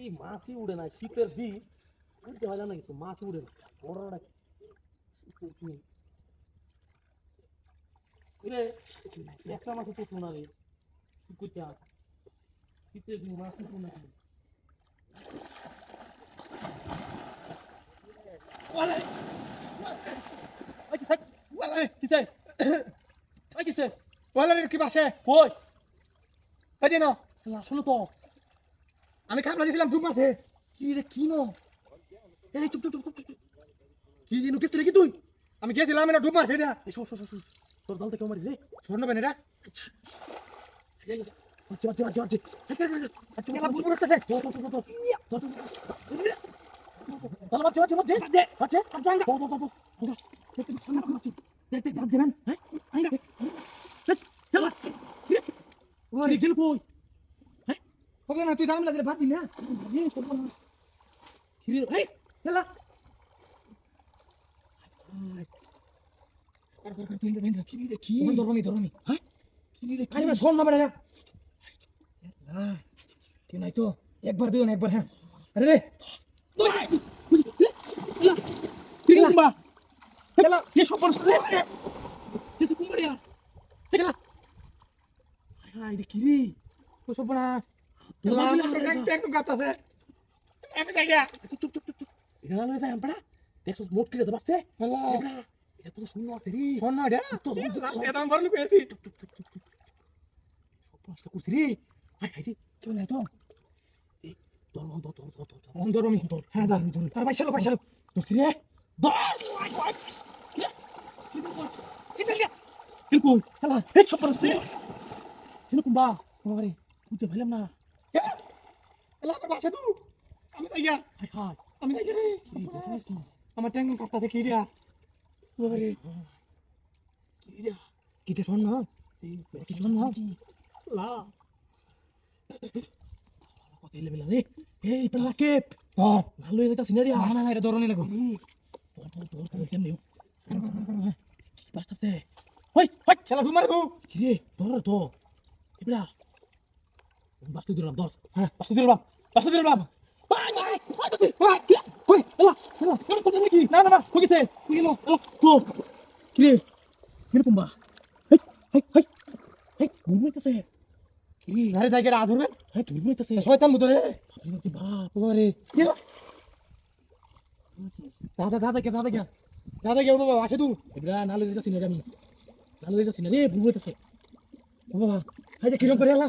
এই মাছই উড়ে না, শীতের দিন উঠতে হয় না কিছু, মাছ উড়ে না। বড়টা শীতের দিন রে, একটা মাছ তো শোনা রে, কি করতে হবে? শীতের দিন মাছ উঠবো না কেন? ওয়ালাই, ওই কি ওয়ালাই কিসে? ওই কিসে? ওয়ালারে কি বাসে কই? এই যে না আসলে তো আমি খাবলা দিয়েছিলাম ডুব মারতে কি রে, কি নো? এই চুপ চুপ চুপ চুপ চুপ। কি নো কিসে কি তুই? আমি গেছিলাম না ডুব মারতে এটা এই সর সর সর সর। তোর দল থেকে মারি রে। স্বর্ণ বেন এটা এই আচ্ছা আচ্ছা আচ্ছা আচ্ছা। আচ্ছা খেলা বুঝ করতেছে তো তো তো তো। চল বাচ্চা বাচ্চা বাচ্চা দে বাচ্চা আচ্ছা তো তো তো তো। দেখতে সামনে করছি। দেখতে যাব দেবেন হ্যাঁ? আইগা। চল। ওরে গেল কই? হ্যাঁ? ওকে না তুই দাম লাগে বাদ দিন না এই সব না। কিরে এই চলা। কর কর কর তিনটা তিনটা কি রে কি? ওখানে ধরবনি হ্যাঁ? কি রে আরে ভাই স্বর্ণ বেন এটা কেউ নাই তো একবার দিও না একবার হ্যাঁ আরে রে Kumba. খেলা Dia sopan sekali. Dia sekumba dia. খেলা Hai, di kiri. ও সর্বনাশ Dia খেলা lagi আমার lagi. ট্যাঙ্ক ট্যাঙ্ক গাতাছে আমি যাই গা Cuk cuk cuk cuk. Ini lalu saya ampera. Dia sus mut kiri terus deh. খেলা Ampera. Dia tuh semua seri. স্বর্ণ এটা Tuh. এটা আমি বড় পেয়েছি Cuk cuk cuk cuk. Sopan sekali seri. Hai, hai di. কেউ নাই তো Tolong. অন্ধর আমি হ্যাঁ যা তার বাইশালো Tuh sini. Dos. Kita lihat. Hilku. খেলা Eh, sopan sekali. Sini kumba. বাবারে Udah malam nah. খেলা আমার বাসা তো আমি যাই গা Hai, hai. আমি যাই গা রে Kiri, betul ki. আমার ট্যাঙ্ক কাটতাছে কি রে বাবারে Kiri dia. কিটা স্বর্ণ Kita sana. লা Kok tele bilang nih. Hei, pelakip. ধর Lalu yang kita sini dia. না না না এটা ধরনি লাগো Tuh, diam nih. Basta se. Hoi, hoi. খেলা ঢুমার গো Kiri, doror tuh. Ibra. Basta di dalam, dos. Hah, basta di dalam. Basta di dalam. Hai, tuh sih. Hai, kira. Hoi, elah. Kamu kok lagi? না না না Kok gitu? Kiri lo, elah. Tuh. Kiri. Kiri kumba. Hei. Hei, buru itu se. Kiri. ঘরে যাই গা ধরবে Hei, buru itu se. শয়তান মুদরে Ini bab. বাবারে দাদা কে দাদা কে বাবা আসে তুই Ibra, nalu dito sini kami. Nalu dito sini. Nih, buru itu se. বাবা হাই যে কিরম করে এলা